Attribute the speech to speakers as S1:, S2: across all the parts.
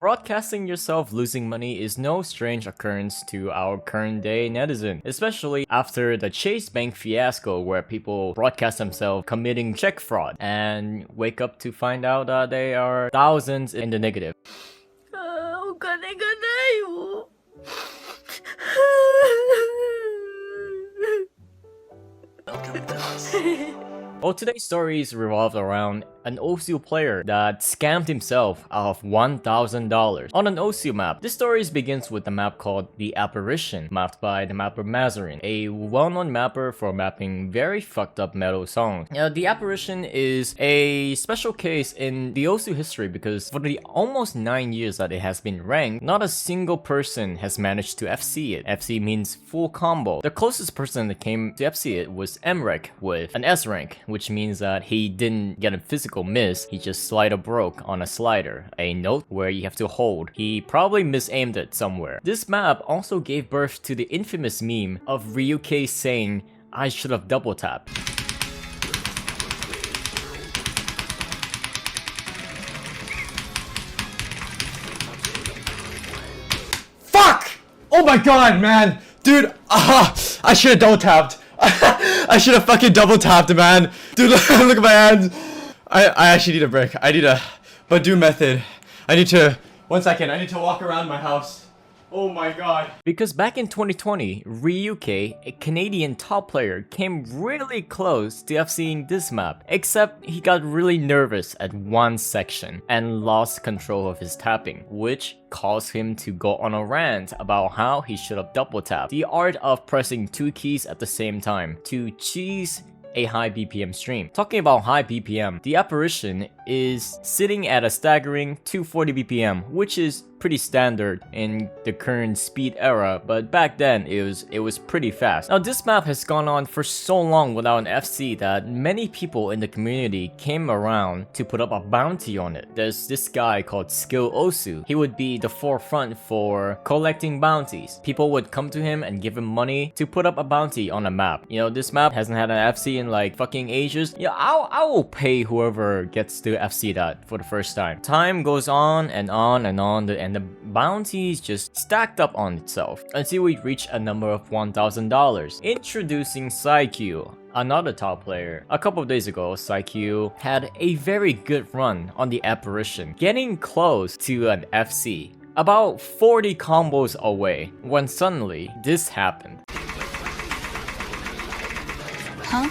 S1: Broadcasting yourself losing money is no strange occurrence to our current day netizen, especially after the Chase Bank fiasco where people broadcast themselves committing check fraud and wake up to find out that they are thousands in the negative.
S2: お金がないよ。
S1: Well, today's stories revolve around an OSU player that scammed himself out of $1,000 on an OSU map. This story begins with a map called The Apparition, mapped by the mapper Mazarin, a well-known mapper for mapping very fucked up metal songs. Now, The Apparition is a special case in the OSU history because for the almost 9 years that it has been ranked, not a single person has managed to FC it. FC means full combo. The closest person that came to FC it was Emrek with an S rank, which means that he didn't get a physical miss, he just slider broke on a slider, a note where you have to hold. He probably misaimed it somewhere. This map also gave birth to the infamous meme of Ryuke saying, "I should have double tapped."
S3: Fuck! Oh my god, man! Dude, I should have double tapped. I should have fucking double tapped, man. Dude, look at my hands. I actually need a break. I need a Badu method. I need to, 1 second, I need to walk around my house. Oh my god.
S1: Because back in 2020, Ryuke, a Canadian top player, came really close to FCing this map, except he got really nervous at one section and lost control of his tapping, which caused him to go on a rant about how he should have double tapped, the art of pressing two keys at the same time to cheese a high BPM stream. Talking about high BPM, The Apparition is sitting at a staggering 240 BPM, which is pretty standard in the current speed era, but back then it was pretty fast. Now this map has gone on for so long without an FC that many people in the community came around to put up a bounty on it. There's this guy called Skill Osu. He would be the forefront for collecting bounties. People would come to him and give him money to put up a bounty on a map. You know, this map hasn't had an FC in like fucking ages. Yeah, I will pay whoever gets to FC that for the first time. Time goes on and on and on, and the bounties just stacked up on itself until we reach a number of $1,000. Introducing Psyq, another top player. A couple of days ago, Psyq had a very good run on The Apparition, getting close to an FC, about 40 combos away, when suddenly this happened.
S2: Huh?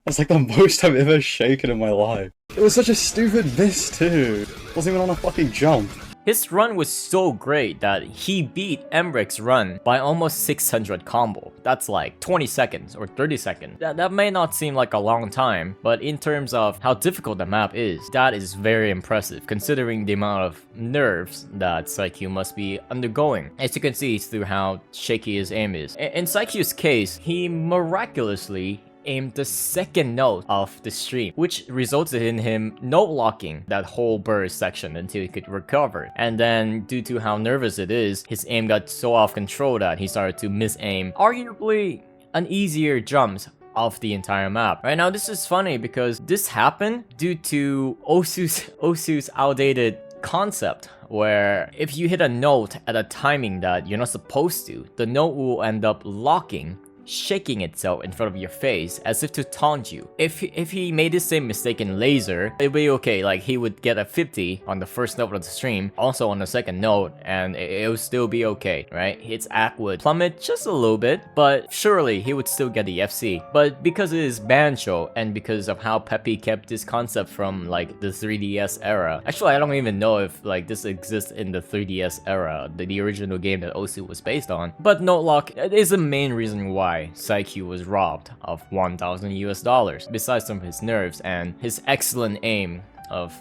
S3: That's like the most I've ever shaken in my life. It was such a stupid miss too. Wasn't even on a fucking jump.
S1: His run was so great that he beat Emrek's run by almost 600 combo. That's like 20 seconds or 30 seconds. That may not seem like a long time, but in terms of how difficult the map is, that is very impressive considering the amount of nerves that Psyq must be undergoing. As you can see through how shaky his aim is. In Psyq's case, he miraculously aimed the second note of the stream, which resulted in him note locking that whole burst section until he could recover. And then due to how nervous it is, his aim got so off control that he started to miss aim arguably an easier jumps of the entire map. Right now, this is funny because this happened due to Osu's outdated concept, where if you hit a note at a timing that you're not supposed to, the note will end up locking, shaking itself in front of your face as if to taunt you. If he made the same mistake in Laser, it'd be okay. Like, he would get a 50 on the first note of the stream, also on the second note, and it would still be okay, right? His act would plummet just a little bit, but surely he would still get the FC. But because it is Bancho, and because of how Peppy kept this concept from like the 3DS era, actually I don't even know if like this exists in the 3DS era, the original game that Osu was based on, but note lock is the main reason why Psyq was robbed of $1,000 US, besides some of his nerves and his excellent aim of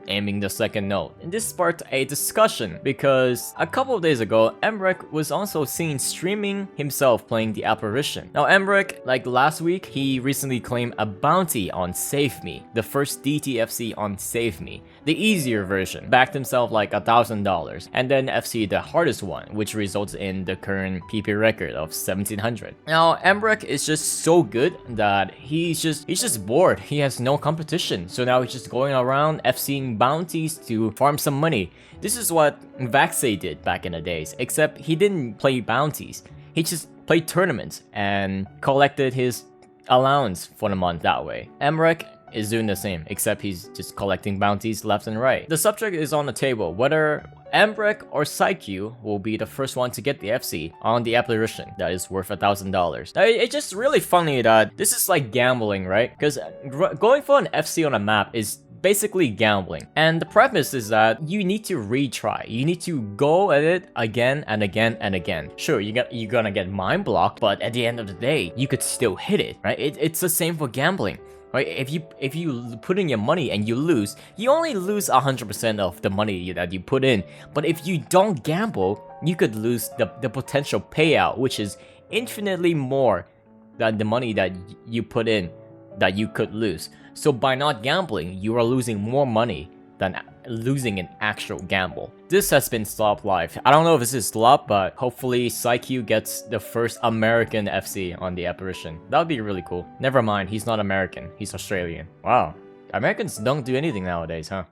S1: aiming the second note. And this sparked a discussion because a couple of days ago, Emmerich was also seen streaming himself playing the apparition. Now Emmerich, like last week, he recently claimed a bounty on Save Me, the first DTFC on Save Me, the easier version, backed himself like $1,000, and then FC the hardest one, which results in the current PP record of 1700. Now Emmerich is just so good that he's just bored. He has no competition, so now he's just going around FCing bounties to farm some money. This is what Vaxay did back in the days, except he didn't play bounties. He just played tournaments and collected his allowance for the month that way. Emmerich is doing the same, except he's just collecting bounties left and right. The subject is on the table, whether Emmerich or Psyche will be the first one to get the FC on the apparition that is worth $1,000. It's just really funny that this is like gambling, right? Because going for an FC on a map is basically gambling. And the premise is that you need to retry. You need to go at it again and again and again. Sure, you're gonna get mind blocked, but at the end of the day, you could still hit it, right? It's the same for gambling. Right? If you put in your money and you lose, you only lose 100% of the money that you put in. But if you don't gamble, you could lose the potential payout, which is infinitely more than the money that you put in that you could lose. So by not gambling, you are losing more money than losing an actual gamble. This has been Slop Live. I don't know if this is Slop, but hopefully Psyche gets the first American FC on the apparition. That would be really cool. Never mind, he's not American, he's Australian. Wow, Americans don't do anything nowadays, huh?